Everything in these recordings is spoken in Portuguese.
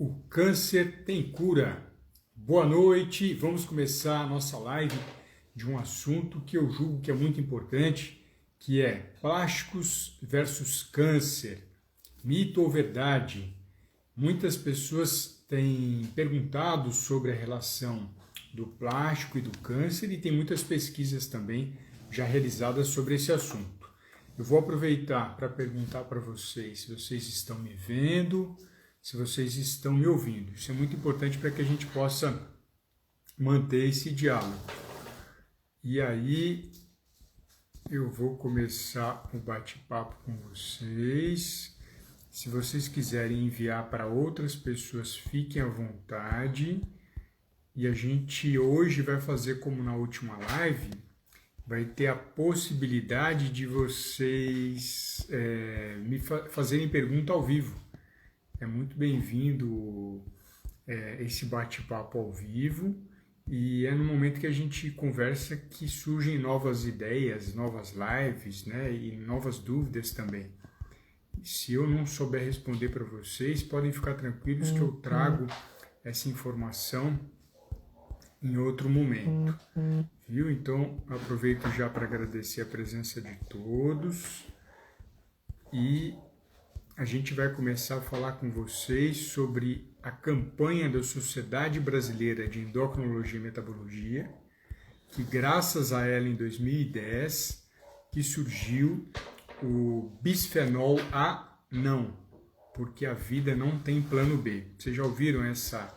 O câncer tem cura. Boa noite, vamos começar a nossa live de um assunto que eu julgo que é muito importante, que é plásticos versus câncer, mito ou verdade. Muitas pessoas têm perguntado sobre a relação do plástico e do câncer e tem muitas pesquisas também já realizadas sobre esse assunto. Eu vou aproveitar para perguntar para vocês se vocês estão me vendo, se vocês estão me ouvindo. Isso é muito importante para que a gente possa manter esse diálogo. E aí eu vou começar o bate-papo com vocês. Se vocês quiserem enviar para outras pessoas, fiquem à vontade. E a gente hoje vai fazer como na última live, vai ter a possibilidade de vocês me fazerem pergunta ao vivo. É muito bem-vindo esse bate-papo ao vivo e é no momento que a gente conversa que surgem novas ideias, novas lives, né, e novas dúvidas também. Se eu não souber responder para vocês, podem ficar tranquilos que eu trago essa informação em outro momento, viu? Então, aproveito já para agradecer a presença de todos e a gente vai começar a falar com vocês sobre a campanha da Sociedade Brasileira de Endocrinologia e Metabologia, que graças a ela em 2010, que surgiu o bisfenol A não, porque a vida não tem plano B. Vocês já ouviram essa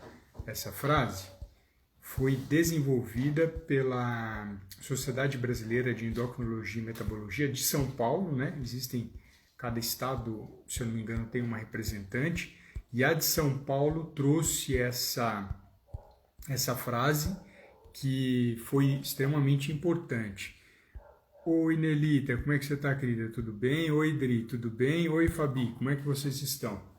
frase? Foi desenvolvida pela Sociedade Brasileira de Endocrinologia e Metabologia de São Paulo, né? Existem, cada estado, se eu não me engano, tem uma representante, e a de São Paulo trouxe essa frase que foi extremamente importante. Oi, Nelita, como é que você está, querida? Tudo bem? Oi, Dri, tudo bem? Oi, Fabi, como é que vocês estão?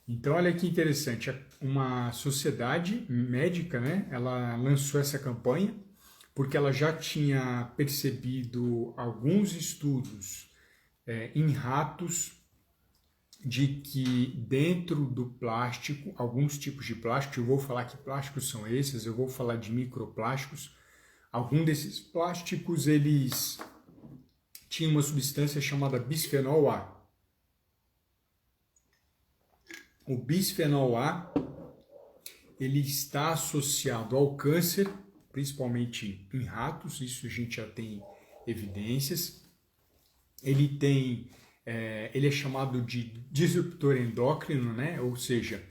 Então, olha que interessante, uma sociedade médica, né, ela lançou essa campanha porque ela já tinha percebido alguns estudos em ratos de que dentro do plástico, alguns tipos de plástico, eu vou falar que plásticos são esses, eu vou falar de microplásticos, algum desses plásticos eles tinham uma substância chamada bisfenol A. O bisfenol A, ele está associado ao câncer, principalmente em ratos, isso a gente já tem evidências. Ele é chamado de disruptor endócrino, né? Ou seja,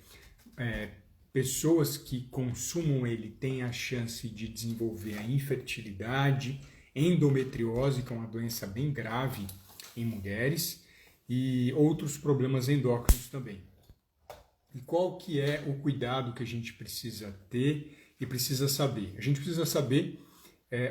pessoas que consumam ele têm a chance de desenvolver a infertilidade, endometriose, que é uma doença bem grave em mulheres, e outros problemas endócrinos também. E qual que é o cuidado que a gente precisa ter e precisa saber? A gente precisa saber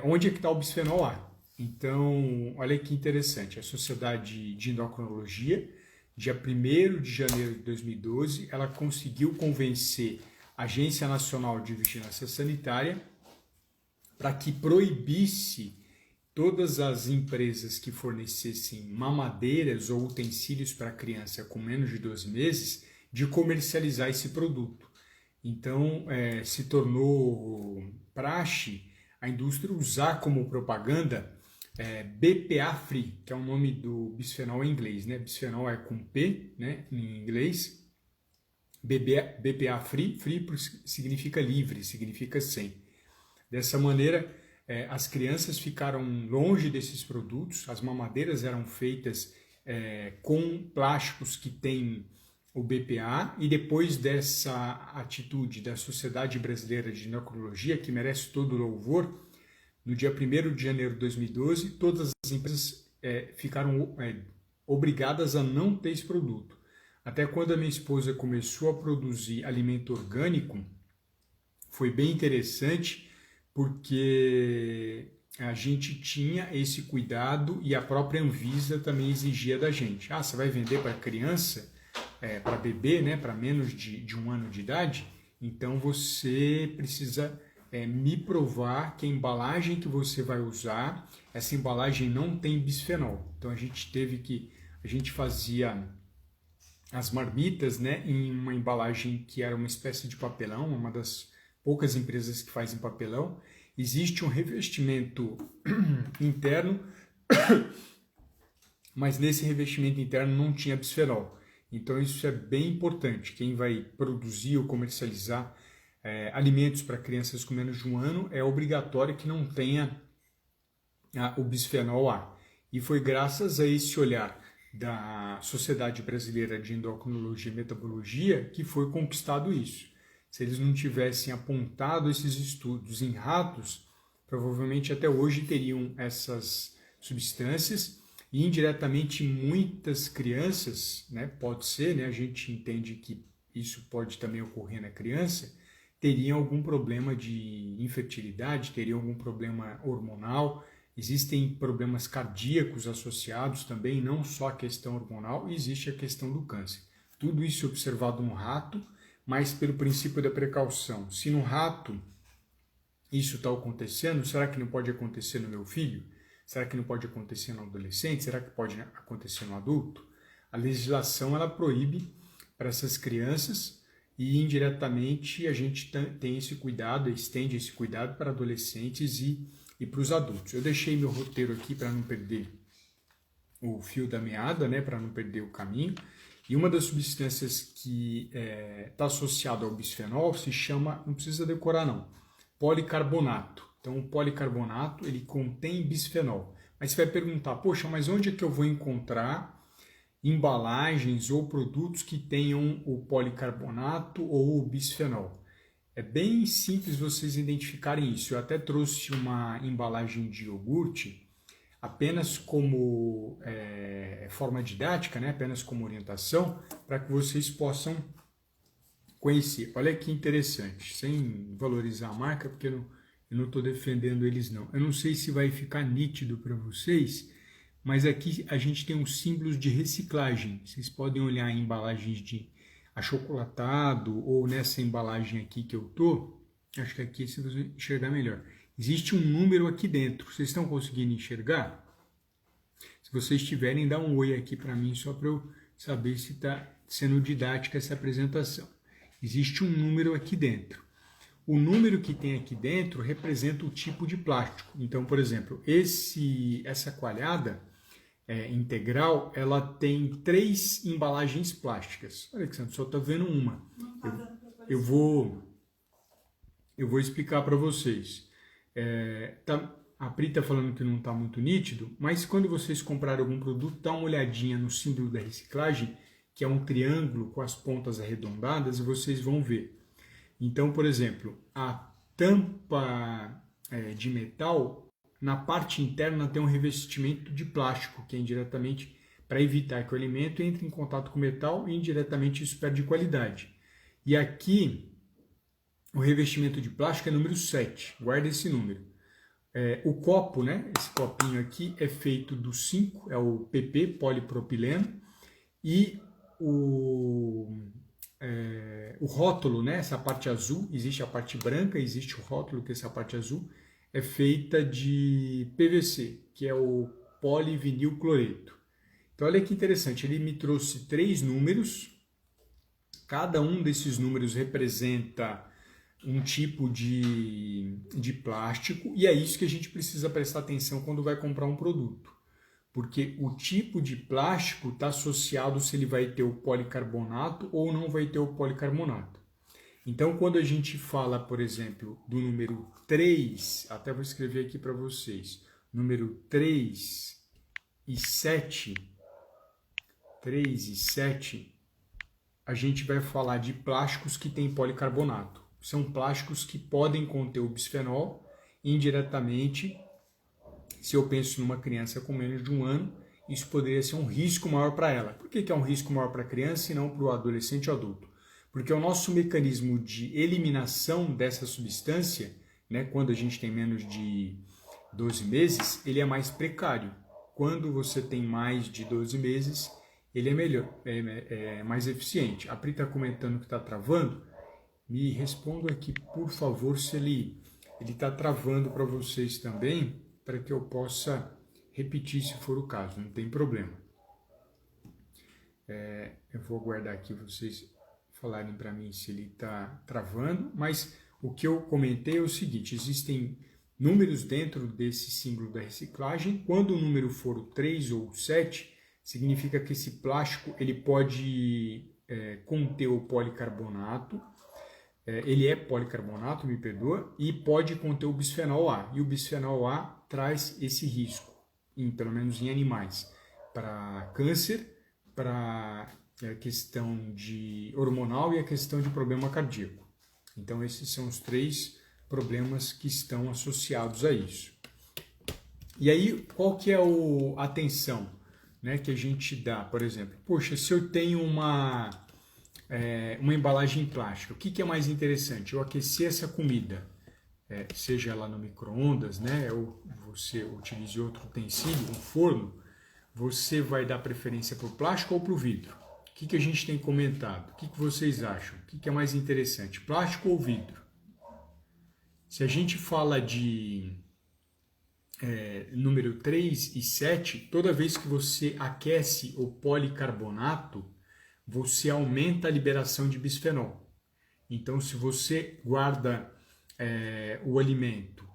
onde é que está o bisfenol A. Então, olha que interessante, a Sociedade de Endocrinologia, dia 1º de janeiro de 2012, ela conseguiu convencer a Agência Nacional de Vigilância Sanitária para que proibisse todas as empresas que fornecessem mamadeiras ou utensílios para criança com menos de 12 meses de comercializar esse produto. Então, se tornou praxe a indústria usar como propaganda BPA Free, que é o nome do bisfenol em inglês, né? Bisfenol é com P, né, em inglês. BPA Free, free significa livre, significa sem. Dessa maneira, as crianças ficaram longe desses produtos, as mamadeiras eram feitas com plásticos que têm o BPA, e depois dessa atitude da Sociedade Brasileira de Endocrinologia, que merece todo o louvor, no dia 1º de janeiro de 2012, todas as empresas ficaram obrigadas a não ter esse produto. Até quando a minha esposa começou a produzir alimento orgânico, foi bem interessante, porque a gente tinha esse cuidado e a própria Anvisa também exigia da gente. Você vai vender para criança? Para bebê, né, para menos de 1 ano de idade, então você precisa me provar que a embalagem que você vai usar, essa embalagem não tem bisfenol. Então a gente fazia as marmitas, né, em uma embalagem que era uma espécie de papelão, uma das poucas empresas que fazem papelão. Existe um revestimento interno, mas nesse revestimento interno não tinha bisfenol. Então isso é bem importante. Quem vai produzir ou comercializar alimentos para crianças com menos de 1 ano é obrigatório que não tenha o bisfenol A. E foi graças a esse olhar da Sociedade Brasileira de Endocrinologia e Metabologia que foi conquistado isso. Se eles não tivessem apontado esses estudos em ratos, provavelmente até hoje teriam essas substâncias e indiretamente muitas crianças, né, pode ser, né, a gente entende que isso pode também ocorrer na criança, teriam algum problema de infertilidade, teriam algum problema hormonal. Existem problemas cardíacos associados também, não só a questão hormonal, existe a questão do câncer. Tudo isso observado no rato, mas pelo princípio da precaução. Se no rato isso está acontecendo, será que não pode acontecer no meu filho? Será que não pode acontecer no adolescente? Será que pode acontecer no adulto? A legislação ela proíbe para essas crianças e indiretamente a gente tem esse cuidado, estende esse cuidado para adolescentes e para os adultos. Eu deixei meu roteiro aqui para não perder o fio da meada, né, para não perder o caminho. E uma das substâncias que está associada ao bisfenol se chama, não precisa decorar não, policarbonato. Então o policarbonato ele contém bisfenol. Mas você vai perguntar, poxa, mas onde é que eu vou encontrar embalagens ou produtos que tenham o policarbonato ou o bisfenol? É bem simples vocês identificarem isso. Eu até trouxe uma embalagem de iogurte apenas como forma didática, né? Apenas como orientação, para que vocês possam conhecer. Olha que interessante, sem valorizar a marca, porque eu não estou defendendo eles não. Eu não sei se vai ficar nítido para vocês, mas aqui a gente tem os símbolos de reciclagem. Vocês podem olhar em embalagens de achocolatado ou nessa embalagem aqui que eu tô, acho que aqui você vai enxergar melhor. Existe um número aqui dentro, vocês estão conseguindo enxergar? Se vocês tiverem, dá um oi aqui para mim, só para eu saber se está sendo didática essa apresentação. Existe um número aqui dentro. O número que tem aqui dentro representa o tipo de plástico. Então, por exemplo, essa coalhada integral, ela tem 3 embalagens plásticas. Olha, Alexandre, só está vendo uma. Eu vou explicar para vocês. A Pri está falando que não está muito nítido, mas quando vocês comprarem algum produto, dá uma olhadinha no símbolo da reciclagem, que é um triângulo com as pontas arredondadas, e vocês vão ver. Então, por exemplo, a tampa de metal, na parte interna tem um revestimento de plástico, que é indiretamente para evitar que o alimento entre em contato com o metal e indiretamente isso perde qualidade. E aqui, o revestimento de plástico é número 7, guarda esse número. O copo, né, esse copinho aqui, é feito do 5, é o PP, polipropileno, e o rótulo, né, essa parte azul, existe a parte branca, existe o rótulo, que é essa parte azul, é feita de PVC, que é o polivinilcloreto. Então olha que interessante, ele me trouxe 3 números, cada um desses números representa um tipo de plástico, e é isso que a gente precisa prestar atenção quando vai comprar um produto. Porque o tipo de plástico está associado se ele vai ter o policarbonato ou não vai ter o policarbonato. Então, quando a gente fala, por exemplo, do número 3, até vou escrever aqui para vocês, número 3 e 7, a gente vai falar de plásticos que têm policarbonato. São plásticos que podem conter o bisfenol indiretamente. Se eu penso numa criança com menos de 1 ano, isso poderia ser um risco maior para ela. Por que é um risco maior para a criança e não para o adolescente ou adulto? Porque o nosso mecanismo de eliminação dessa substância, né, quando a gente tem menos de 12 meses, ele é mais precário. Quando você tem mais de 12 meses, ele é melhor, é mais eficiente. A Pri está comentando que está travando. Me responda aqui, por favor, se ele está travando para vocês também, para que eu possa repetir se for o caso, não tem problema. Eu vou aguardar aqui vocês falarem para mim se ele está travando, mas o que eu comentei é o seguinte: existem números dentro desse símbolo da reciclagem. Quando o número for o 3 ou o 7, significa que esse plástico ele pode conter o policarbonato, ele é policarbonato, me perdoa, e pode conter o bisfenol A. E o bisfenol A traz esse risco, pelo menos em animais, para câncer, para a questão de hormonal e a questão de problema cardíaco. Então esses são os 3 problemas que estão associados a isso. E aí, qual que é a atenção, né, que a gente dá? Por exemplo, poxa, se eu tenho uma embalagem plástica, o que é mais interessante? Eu aquecer essa comida, seja ela no micro-ondas, né, ou você utilize outro utensílio, um forno, você vai dar preferência para o plástico ou para o vidro? O que a gente tem comentado? O que vocês acham? O que é mais interessante, plástico ou vidro? Se a gente fala de número 3 e 7, toda vez que você aquece o policarbonato, você aumenta a liberação de bisfenol. Então, se você guarda o alimento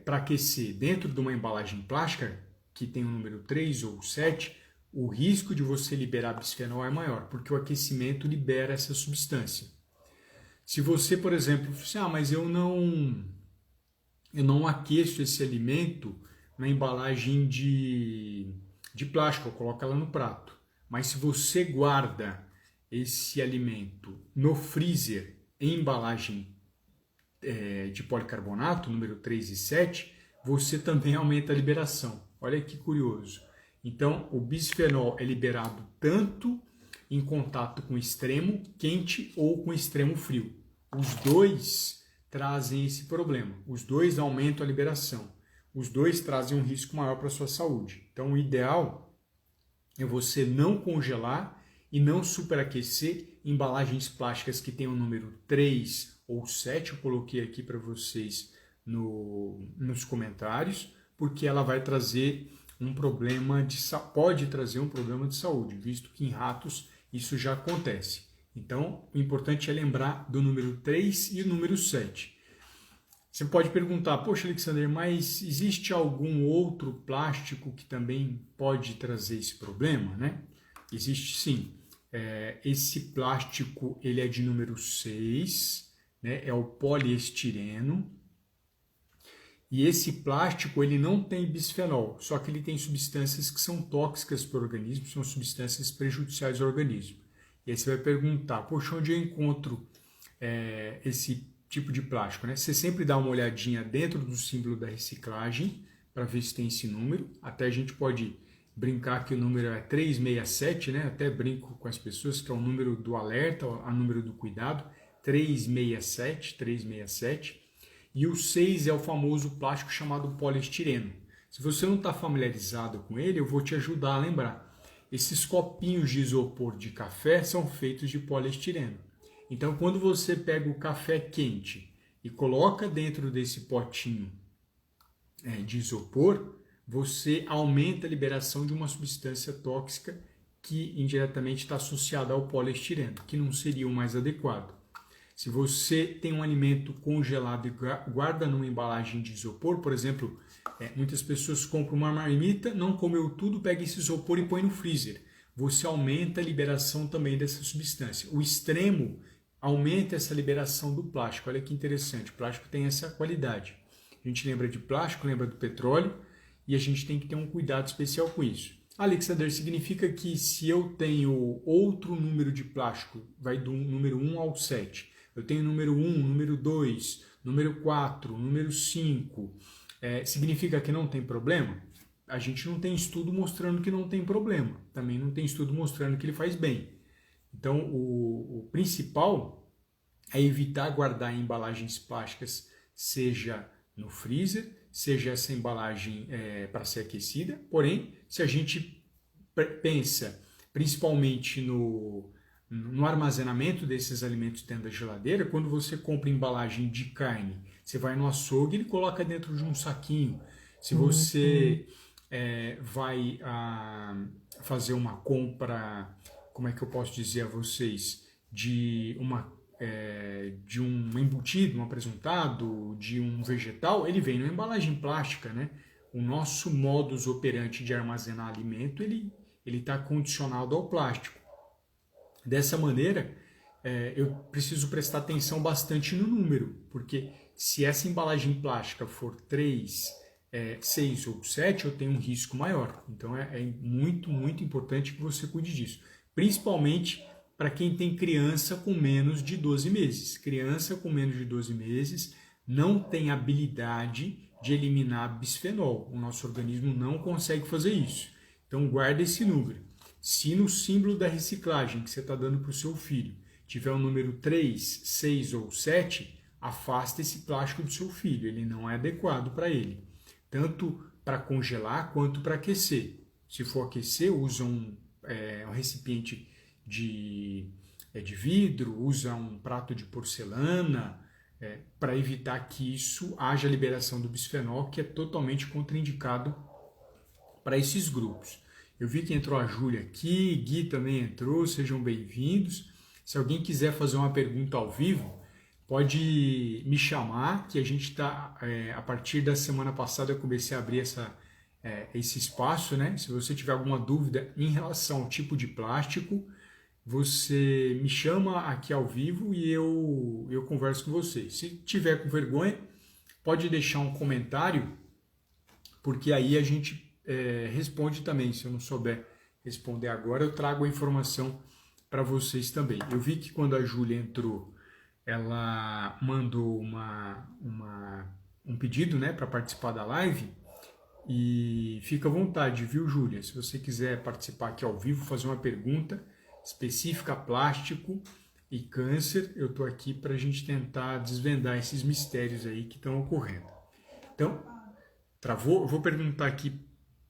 para aquecer dentro de uma embalagem plástica, que tem o número 3 ou 7, o risco de você liberar bisfenol é maior, porque o aquecimento libera essa substância. Se você, por exemplo, mas eu não aqueço esse alimento na embalagem de plástico, eu coloco ela no prato. Mas se você guarda esse alimento no freezer em embalagem de policarbonato, número 3 e 7, você também aumenta a liberação. Olha que curioso. Então, o bisfenol é liberado tanto em contato com extremo quente ou com extremo frio. Os dois trazem esse problema. Os dois aumentam a liberação. Os dois trazem um risco maior para a sua saúde. Então, o ideal é você não congelar e não superaquecer embalagens plásticas que tenham o número 3 ou 7. Eu coloquei aqui para vocês nos comentários, porque ela vai trazer pode trazer um problema de saúde, visto que em ratos isso já acontece. Então, o importante é lembrar do número 3 e o número 7. Você pode perguntar, poxa, Alexander, mas existe algum outro plástico que também pode trazer esse problema, né? Existe sim. Esse plástico ele é de número 6, né? É o poliestireno. E esse plástico ele não tem bisfenol, só que ele tem substâncias que são tóxicas para o organismo, são substâncias prejudiciais ao organismo. E aí você vai perguntar, poxa, onde eu encontro esse tipo de plástico, né? Você sempre dá uma olhadinha dentro do símbolo da reciclagem para ver se tem esse número. Até a gente pode brincar que o número é 367, né? Até brinco com as pessoas que é o número do alerta, o número do cuidado, 367. E o 6 é o famoso plástico chamado poliestireno. Se você não está familiarizado com ele, eu vou te ajudar a lembrar. Esses copinhos de isopor de café são feitos de poliestireno. Então, quando você pega o café quente e coloca dentro desse potinho de isopor, você aumenta a liberação de uma substância tóxica que indiretamente está associada ao poliestireno, que não seria o mais adequado. Se você tem um alimento congelado e guarda numa embalagem de isopor, por exemplo, muitas pessoas compram uma marmita, não comeu tudo, pega esse isopor e põe no freezer. Você aumenta a liberação também dessa substância. O extremo aumenta essa liberação do plástico. Olha que interessante, o plástico tem essa qualidade. A gente lembra de plástico, lembra do petróleo, e a gente tem que ter um cuidado especial com isso. Alexander, significa que se eu tenho outro número de plástico, vai do número 1 ao 7, eu tenho número 1, número 2, número 4, número 5, significa que não tem problema? A gente não tem estudo mostrando que não tem problema, também não tem estudo mostrando que ele faz bem. Então, o principal é evitar guardar em embalagens plásticas, seja no freezer, seja essa embalagem para ser aquecida. Porém, se a gente pensa principalmente no armazenamento desses alimentos dentro da geladeira, quando você compra embalagem de carne, você vai no açougue e ele coloca dentro de um saquinho. Se você vai fazer uma compra, como é que eu posso dizer a vocês, de um embutido, um apresentado, de um vegetal, ele vem numa embalagem plástica, né? O nosso modus operandi de armazenar alimento, ele está condicionado ao plástico. Dessa maneira, eu preciso prestar atenção bastante no número, porque se essa embalagem plástica for 3, 6 ou 7, eu tenho um risco maior. Então é muito, muito importante que você cuide disso. Principalmente para quem tem criança com menos de 12 meses. Criança com menos de 12 meses não tem habilidade de eliminar bisfenol. O nosso organismo não consegue fazer isso. Então guarda esse número. Se no símbolo da reciclagem que você está dando para o seu filho tiver o número 3, 6 ou 7, afasta esse plástico do seu filho. Ele não é adequado para ele. Tanto para congelar quanto para aquecer. Se for aquecer, usa um recipiente de vidro, usa um prato de porcelana, para evitar que isso haja liberação do bisfenol, que é totalmente contraindicado para esses grupos. Eu vi que entrou a Júlia aqui, Gui também entrou, sejam bem-vindos. Se alguém quiser fazer uma pergunta ao vivo, pode me chamar, que a gente está, a partir da semana passada eu comecei a abrir esse espaço, né? Se você tiver alguma dúvida em relação ao tipo de plástico, você me chama aqui ao vivo e eu converso com você. Se tiver com vergonha, pode deixar um comentário, porque aí a gente responde também. Se eu não souber responder agora, eu trago a informação para vocês também. Eu vi que quando a Júlia entrou, ela mandou um pedido, né, para participar da live. E fica à vontade, viu, Júlia? Se você quiser participar aqui ao vivo, fazer uma pergunta específica a plástico e câncer, eu estou aqui para a gente tentar desvendar esses mistérios aí que estão ocorrendo. Então, travou? Eu vou perguntar aqui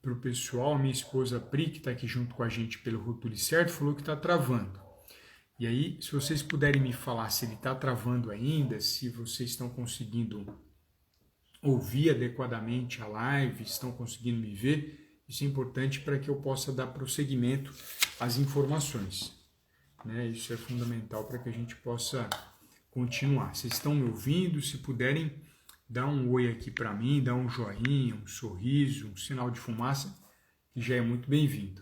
para o pessoal, minha esposa Pri, que está aqui junto com a gente pelo Rotule Certo, falou que está travando. E aí, se vocês puderem me falar se ele está travando ainda, se vocês estão conseguindo ouvir adequadamente a live, estão conseguindo me ver, isso é importante para que eu possa dar prosseguimento às informações, né? Isso é fundamental para que a gente possa continuar. Vocês estão me ouvindo? Se puderem, dar um oi aqui para mim, dar um joinha, um sorriso, um sinal de fumaça, que já é muito bem-vindo.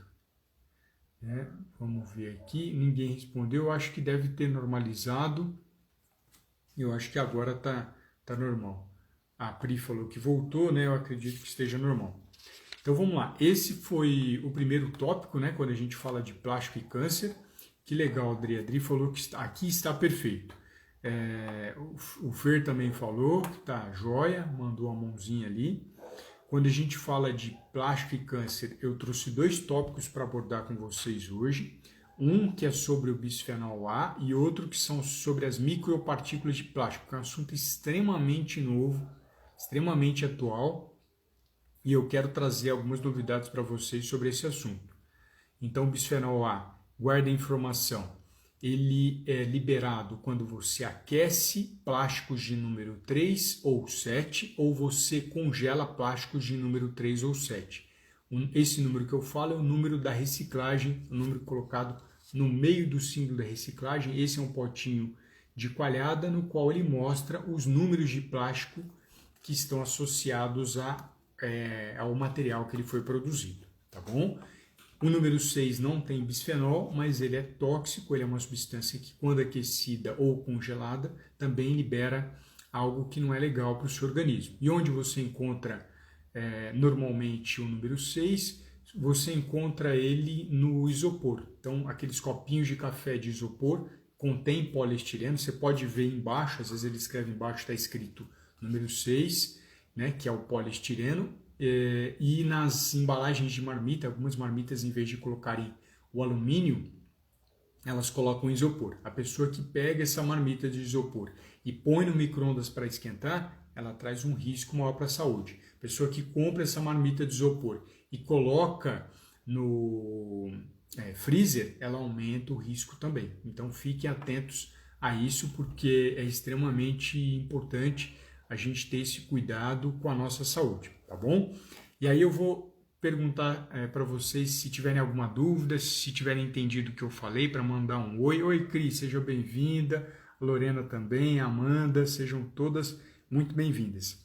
Vamos ver aqui, ninguém respondeu, eu acho que deve ter normalizado, eu acho que agora tá normal. A Pri falou que voltou, né? Eu acredito que esteja normal. Então vamos lá, esse foi o primeiro tópico, né? Quando a gente fala de plástico e câncer. Que legal, Adri. Adri falou que aqui está perfeito. O Fer também falou que tá joia, mandou a mãozinha ali. Quando a gente fala de plástico e câncer, eu trouxe 2 tópicos para abordar com vocês hoje. Um que é sobre o bisfenol A e outro que são sobre as micropartículas de plástico, que é um assunto extremamente novo, extremamente atual, e eu quero trazer algumas novidades para vocês sobre esse assunto. Então, o bisfenol A, guarda a informação, ele é liberado quando você aquece plásticos de número 3 ou 7, ou você congela plásticos de número 3 ou 7. Esse número que eu falo é o número da reciclagem, o número colocado no meio do símbolo da reciclagem. Esse é um potinho de coalhada no qual ele mostra os números de plástico que estão associados ao material que ele foi produzido, tá bom? O número 6 não tem bisfenol, mas ele é tóxico, ele é uma substância que, quando aquecida ou congelada, também libera algo que não é legal para o seu organismo. E onde você encontra normalmente o número 6, você encontra ele no isopor. Então, aqueles copinhos de café de isopor contém poliestireno, você pode ver embaixo, às vezes ele escreve embaixo, está escrito número 6, né, que é o poliestireno, e nas embalagens de marmita, algumas marmitas, em vez de colocarem o alumínio, elas colocam isopor. A pessoa que pega essa marmita de isopor e põe no micro-ondas para esquentar, ela traz um risco maior para a saúde. A pessoa que compra essa marmita de isopor e coloca no freezer, ela aumenta o risco também. Então fiquem atentos a isso, porque é extremamente importante a gente ter esse cuidado com a nossa saúde, tá bom? E aí eu vou perguntar para vocês se tiverem alguma dúvida, se tiverem entendido o que eu falei, para mandar um oi. Oi, Cris, seja bem-vinda. Lorena também, Amanda, sejam todas muito bem-vindas.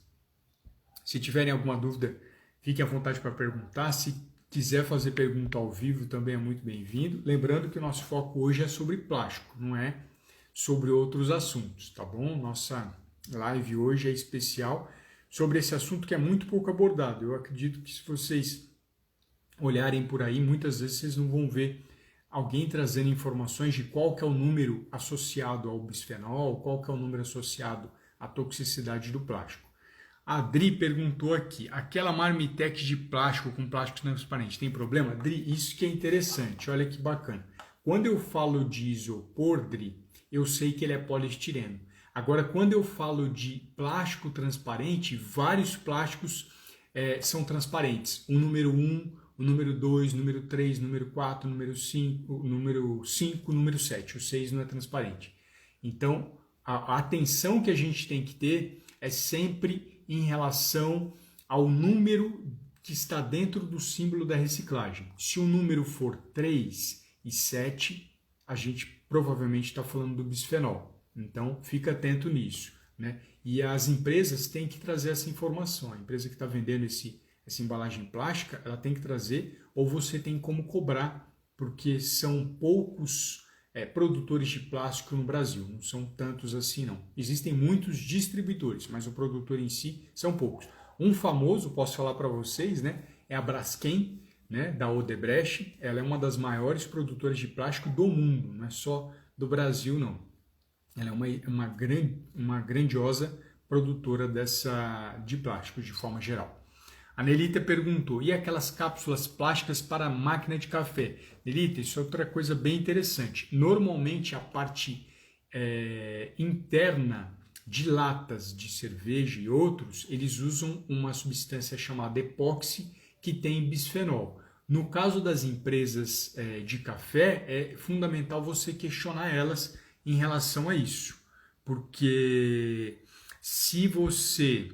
Se tiverem alguma dúvida, fiquem à vontade para perguntar. Se quiser fazer pergunta ao vivo, também é muito bem-vindo. Lembrando que o nosso foco hoje é sobre plástico, não é sobre outros assuntos, tá bom? Nossa live hoje é especial sobre esse assunto que é muito pouco abordado. Eu acredito que se vocês olharem por aí, muitas vezes vocês não vão ver alguém trazendo informações de qual que é o número associado ao bisfenol, qual que é o número associado à toxicidade do plástico. A Adri perguntou aqui, aquela marmitex de plástico com plástico transparente, tem problema? Adri, isso que é interessante, olha que bacana. Quando eu falo de isopor, Adri, eu sei que ele é poliestireno. Agora, quando eu falo de plástico transparente, vários plásticos são transparentes. O número 1, o número 2, o número 3, o número 4, o número 5, o número 7. O 6 não é transparente. Então, a atenção que a gente tem que ter é sempre em relação ao número que está dentro do símbolo da reciclagem. Se o número for 3 e 7, a gente provavelmente está falando do bisfenol. Então, fica atento nisso, né? E as empresas têm que trazer essa informação. A empresa que está vendendo essa embalagem plástica, ela tem que trazer, ou você tem como cobrar, porque são poucos produtores de plástico no Brasil, não são tantos assim não. Existem muitos distribuidores, mas o produtor em si são poucos. Um famoso, posso falar para vocês, né, é a Braskem, né, da Odebrecht. Ela é uma das maiores produtoras de plástico do mundo, não é só do Brasil não. Ela é uma grandiosa produtora de plásticos de forma geral. A Nelita perguntou, e aquelas cápsulas plásticas para a máquina de café? Nelita, isso é outra coisa bem interessante. Normalmente a parte interna de latas de cerveja e outros, eles usam uma substância chamada epóxi que tem bisfenol. No caso das empresas de café, é fundamental você questionar elas em relação a isso. Porque se você...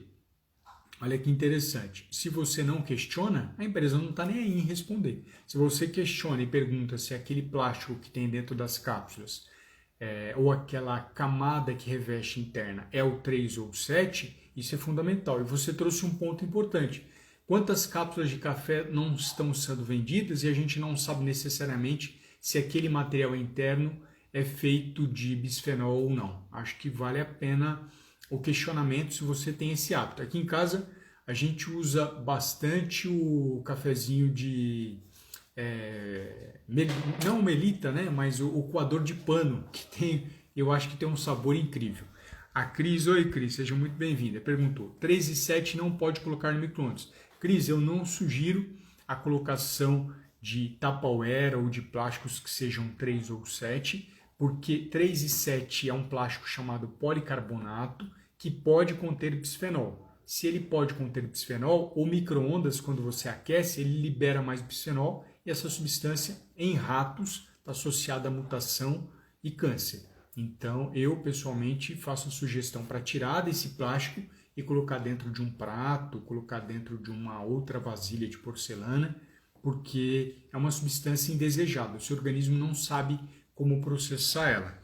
Olha que interessante, se você não questiona, a empresa não está nem aí em responder. Se você questiona e pergunta se aquele plástico que tem dentro das cápsulas ou aquela camada que reveste interna é o 3 ou o 7, isso é fundamental. E você trouxe um ponto importante. Quantas cápsulas de café não estão sendo vendidas e a gente não sabe necessariamente se aquele material interno é feito de bisfenol ou não. Acho que vale a pena o questionamento se você tem esse hábito. Aqui em casa a gente usa bastante o cafezinho de... não melita, né? Mas o coador de pano, que tem, eu acho que tem um sabor incrível. A Cris, oi Cris, seja muito bem-vinda, perguntou, 3 e 7 não pode colocar no micro-ondas. Cris, eu não sugiro a colocação de Tupperware ou de plásticos que sejam 3 ou 7, porque 3 e 7 é um plástico chamado policarbonato, que pode conter bisfenol. Se ele pode conter bisfenol, o micro-ondas, quando você aquece, ele libera mais bisfenol e essa substância em ratos está associada à mutação e câncer. Então, eu pessoalmente faço a sugestão para tirar desse plástico e colocar dentro de um prato, colocar dentro de uma outra vasilha de porcelana, porque é uma substância indesejada. O seu organismo não sabe como processar ela.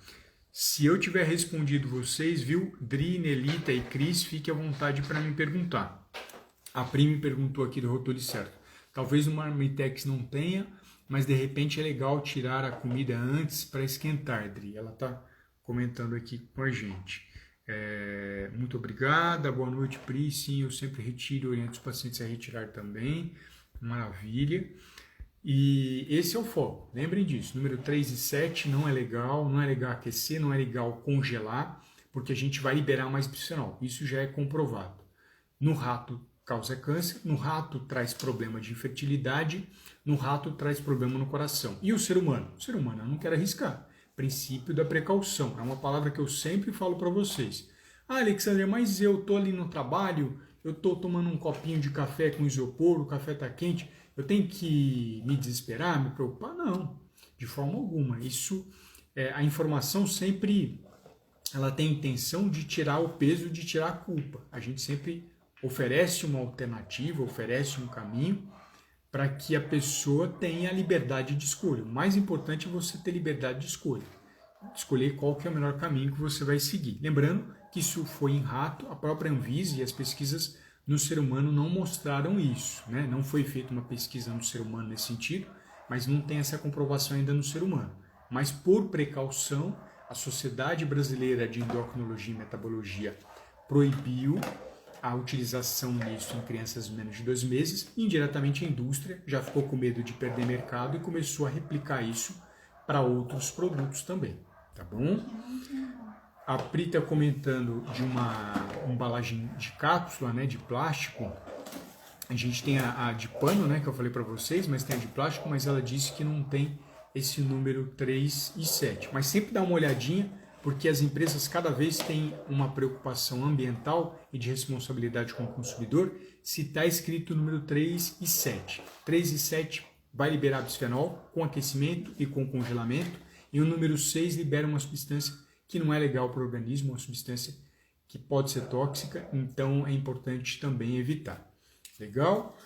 Se eu tiver respondido vocês, viu, Dri, Nelita e Cris, fique à vontade para me perguntar. A Pri me perguntou aqui do Rotoli Certo. Talvez no Marmitex não tenha, mas de repente é legal tirar a comida antes para esquentar, Dri. Ela está comentando aqui com a gente. Muito obrigada, boa noite, Pri. Sim, eu sempre retiro e oriento os pacientes a retirar também. Maravilha. E esse é o foco, lembrem disso, número 3 e 7 não é legal aquecer, não é legal congelar, porque a gente vai liberar mais bisfenol, isso já é comprovado. No rato causa câncer, no rato traz problema de infertilidade, no rato traz problema no coração. E o ser humano? O ser humano eu não quero arriscar, princípio da precaução, é uma palavra que eu sempre falo para vocês. Ah, Alexandre, mas eu tô ali no trabalho, eu tô tomando um copinho de café com isopor, o café tá quente, eu tenho que me desesperar, me preocupar? Não, de forma alguma. Isso, a informação sempre, ela tem a intenção de tirar o peso, de tirar a culpa. A gente sempre oferece uma alternativa, oferece um caminho para que a pessoa tenha a liberdade de escolha. O mais importante é você ter liberdade de escolha. Escolher qual que é o melhor caminho que você vai seguir. Lembrando que isso foi em rato, a própria Anvisa e as pesquisas no ser humano não mostraram isso, né? Não foi feita uma pesquisa no ser humano nesse sentido, mas não tem essa comprovação ainda no ser humano. Mas por precaução, a Sociedade Brasileira de Endocrinologia e Metabologia proibiu a utilização nisso em crianças de menos de 2 meses, e indiretamente a indústria já ficou com medo de perder mercado e começou a replicar isso para outros produtos também, tá bom? A Pri está comentando de uma embalagem de cápsula, né, de plástico. A gente tem a de pano, né, que eu falei para vocês, mas tem a de plástico, mas ela disse que não tem esse número 3 e 7. Mas sempre dá uma olhadinha, porque as empresas cada vez têm uma preocupação ambiental e de responsabilidade com o consumidor se está escrito o número 3 e 7. 3 e 7 vai liberar bisfenol com aquecimento e com congelamento, e o número 6 libera uma substância que não é legal para o organismo, uma substância que pode ser tóxica, então é importante também evitar. Legal?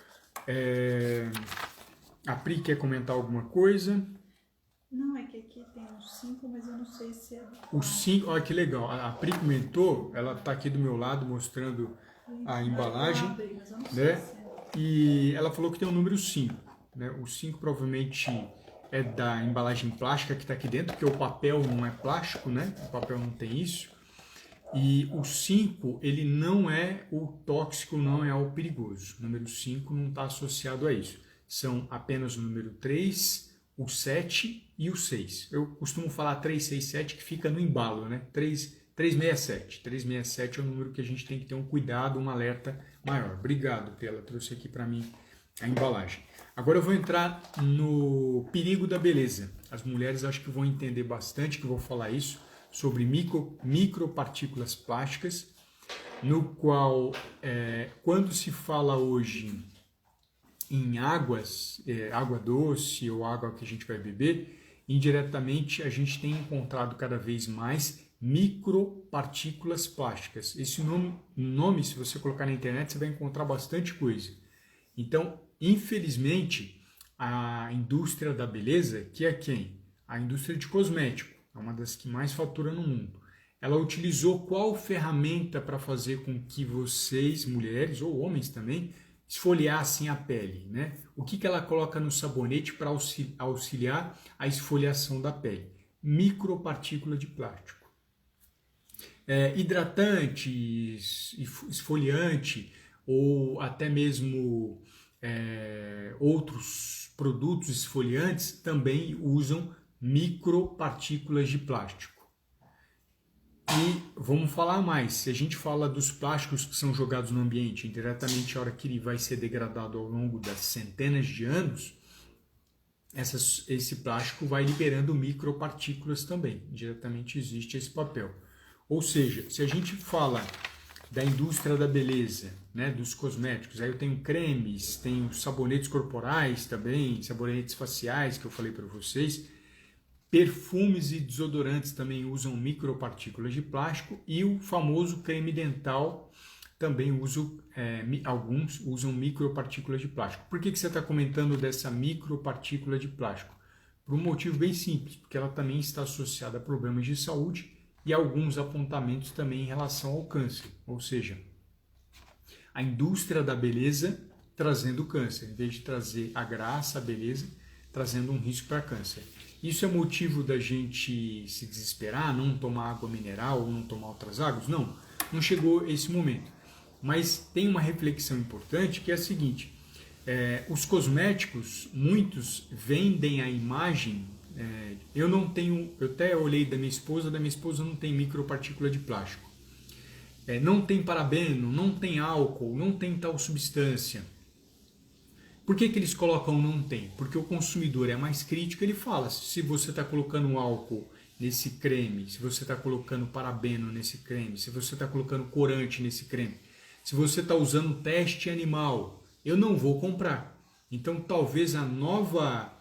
A Pri quer comentar alguma coisa? Não, é que aqui tem uns 5, mas eu não sei se é... Os 5, olha que legal, a Pri comentou, ela está aqui do meu lado mostrando a embalagem, né? E ela falou que tem o número 5, né? O 5 provavelmente é da embalagem plástica que está aqui dentro, porque o papel não é plástico, né? O papel não tem isso. E o 5, ele não é o tóxico, não é o perigoso. O número 5 não está associado a isso. São apenas o número 3, o 7 e o 6. Eu costumo falar 3, 6, 7, que fica no embalo, né? 367. 367 é o número que a gente tem que ter um cuidado, um alerta maior. Obrigado, ela trouxe aqui para mim a embalagem. Agora eu vou entrar no perigo da beleza. As mulheres acho que vão entender bastante que eu vou falar isso, sobre micropartículas plásticas, no qual, quando se fala hoje em águas, água doce ou água que a gente vai beber, indiretamente a gente tem encontrado cada vez mais micropartículas plásticas. Esse nome, se você colocar na internet, você vai encontrar bastante coisa. Então, infelizmente, a indústria da beleza, que é quem? A indústria de cosmético, é uma das que mais fatura no mundo. Ela utilizou qual ferramenta para fazer com que vocês, mulheres ou homens também, esfoliassem a pele, né? O que ela coloca no sabonete para auxiliar a esfoliação da pele? Micropartícula de plástico. Hidratantes, esfoliante ou até mesmo outros produtos esfoliantes também usam micropartículas de plástico. E vamos falar mais, se a gente fala dos plásticos que são jogados no ambiente, indiretamente a hora que ele vai ser degradado ao longo das centenas de anos, esse plástico vai liberando micropartículas também, indiretamente existe esse papel. Ou seja, se a gente fala da indústria da beleza, né, dos cosméticos, aí eu tenho cremes, tenho sabonetes corporais também, sabonetes faciais que eu falei para vocês, perfumes e desodorantes também usam micropartículas de plástico e o famoso creme dental também alguns usam micropartículas de plástico. Por que você está comentando dessa micropartícula de plástico? Por um motivo bem simples, porque ela também está associada a problemas de saúde e alguns apontamentos também em relação ao câncer, ou seja, a indústria da beleza trazendo câncer, em vez de trazer a graça, a beleza, trazendo um risco para câncer. Isso é motivo da gente se desesperar, não tomar água mineral ou não tomar outras águas? Não, não chegou esse momento. Mas tem uma reflexão importante que é a seguinte, os cosméticos, muitos vendem a imagem, eu até olhei da minha esposa não tem micropartícula de plástico. Não tem parabeno, não tem álcool, não tem tal substância. Por que eles colocam não tem? Porque o consumidor é mais crítico, ele fala, se você está colocando álcool nesse creme, se você está colocando parabeno nesse creme, se você está colocando corante nesse creme, se você está usando teste animal, eu não vou comprar. Então talvez a nova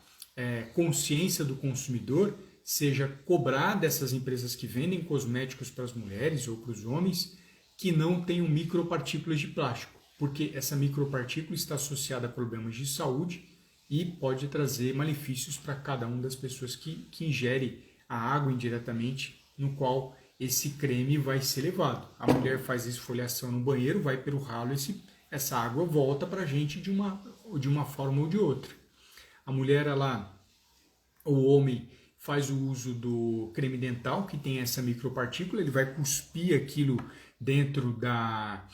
consciência do consumidor seja cobrar dessas empresas que vendem cosméticos para as mulheres ou para os homens que não tenham micropartículas de plástico. Porque essa micropartícula está associada a problemas de saúde e pode trazer malefícios para cada uma das pessoas que ingere a água indiretamente, no qual esse creme vai ser levado. A mulher faz esfoliação no banheiro, vai pelo ralo, essa água volta para a gente de uma forma ou de outra. A mulher, o homem faz o uso do creme dental, que tem essa micropartícula, ele vai cuspir aquilo dentro da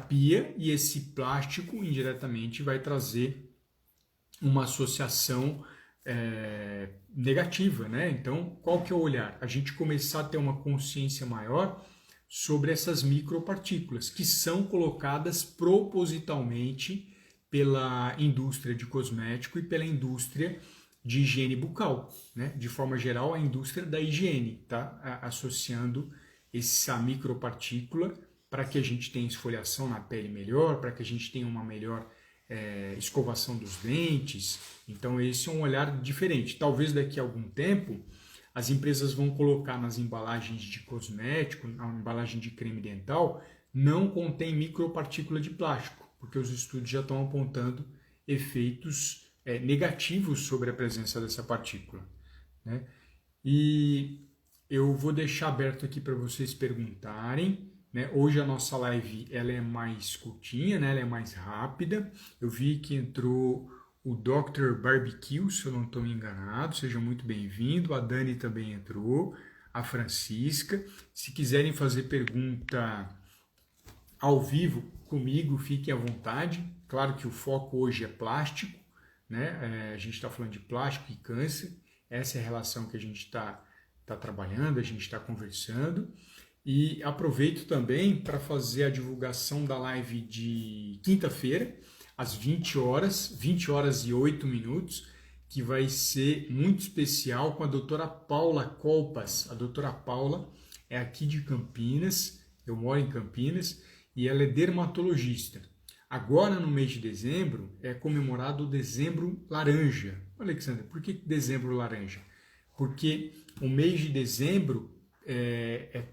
pia, e esse plástico indiretamente vai trazer uma associação negativa, né? Então, qual que é o olhar? A gente começar a ter uma consciência maior sobre essas micropartículas, que são colocadas propositalmente pela indústria de cosmético e pela indústria de higiene bucal, né? De forma geral, a indústria da higiene, tá? Associando essa micropartícula para que a gente tenha esfoliação na pele melhor, para que a gente tenha uma melhor escovação dos dentes. Então esse é um olhar diferente. Talvez daqui a algum tempo as empresas vão colocar nas embalagens de cosmético, na embalagem de creme dental, não contém micropartícula de plástico, porque os estudos já estão apontando efeitos negativos sobre a presença dessa partícula, né? E eu vou deixar aberto aqui para vocês perguntarem, né? Hoje a nossa live ela é mais curtinha, né? Ela é mais rápida. Eu vi que entrou o Dr. Barbecue, se eu não estou enganado, seja muito bem-vindo. A Dani também entrou, a Francisca. Se quiserem fazer pergunta ao vivo comigo, fiquem à vontade. Claro que o foco hoje é plástico, né? A gente está falando de plástico e câncer. Essa é a relação que a gente está trabalhando, a gente está conversando. E aproveito também para fazer a divulgação da live de quinta-feira, às 20 horas e 8 minutos, que vai ser muito especial com a doutora Paula Colpas. A doutora Paula é aqui de Campinas, eu moro em Campinas, e ela é dermatologista. Agora, no mês de dezembro, é comemorado o Dezembro Laranja. Alexandre, por que Dezembro Laranja? Porque o mês de dezembro é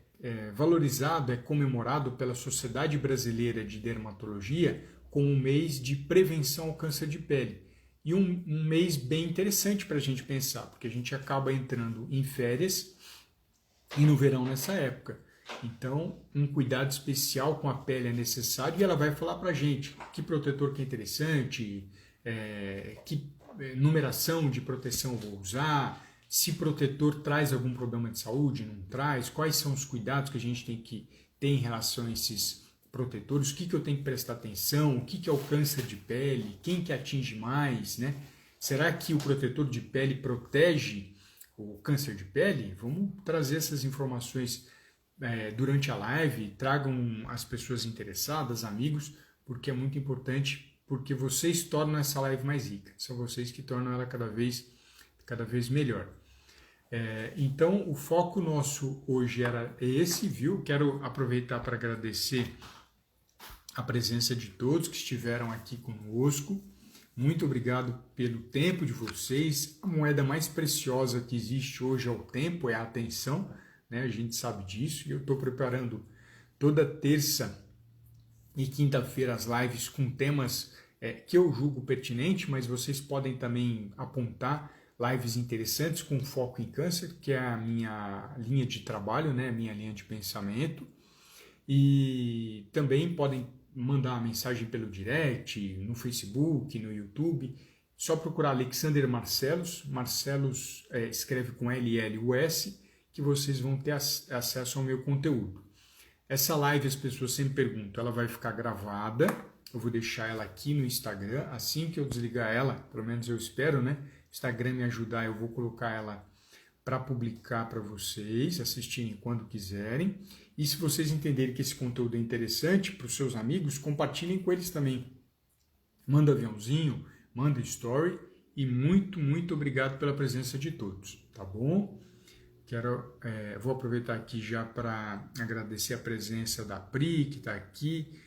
valorizado, é comemorado pela Sociedade Brasileira de Dermatologia como um mês de prevenção ao câncer de pele. E um mês bem interessante para a gente pensar, porque a gente acaba entrando em férias e no verão nessa época. Então, um cuidado especial com a pele é necessário, e ela vai falar para a gente que protetor que é interessante, que numeração de proteção eu vou usar, se protetor traz algum problema de saúde, não traz, quais são os cuidados que a gente tem que ter em relação a esses protetores, o que eu tenho que prestar atenção, o que é o câncer de pele, quem que atinge mais, né? Será que o protetor de pele protege o câncer de pele? Vamos trazer essas informações durante a live, tragam as pessoas interessadas, amigos, porque é muito importante, porque vocês tornam essa live mais rica, são vocês que tornam ela cada vez melhor. Então, o foco nosso hoje era esse, viu? Quero aproveitar para agradecer a presença de todos que estiveram aqui conosco. Muito obrigado pelo tempo de vocês. A moeda mais preciosa que existe hoje é o tempo, é a atenção, né? A gente sabe disso, e eu estou preparando toda terça e quinta-feira as lives com temas que eu julgo pertinente, mas vocês podem também apontar lives interessantes com foco em câncer, que é a minha linha de trabalho, né? Minha linha de pensamento. E também podem mandar uma mensagem pelo direct, no Facebook, no YouTube. Só procurar Alexander Marcelos. Marcelos escreve com LLUS, que vocês vão ter acesso ao meu conteúdo. Essa live, as pessoas sempre perguntam, ela vai ficar gravada. Eu vou deixar ela aqui no Instagram. Assim que eu desligar ela, pelo menos eu espero, né? Instagram me ajudar, eu vou colocar ela para publicar para vocês assistirem quando quiserem. E se vocês entenderem que esse conteúdo é interessante para os seus amigos, compartilhem com eles também. Manda aviãozinho, manda story, e muito, muito obrigado pela presença de todos, tá bom? Vou aproveitar aqui já para agradecer a presença da Pri, que está aqui,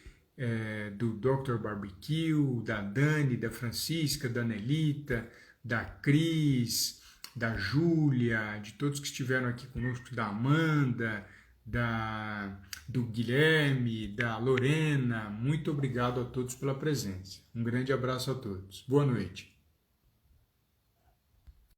do Dr. Barbecue, da Dani, da Francisca, da Nelita, da Cris, da Júlia, de todos que estiveram aqui conosco, da Amanda, do Guilherme, da Lorena. Muito obrigado a todos pela presença. Um grande abraço a todos. Boa noite.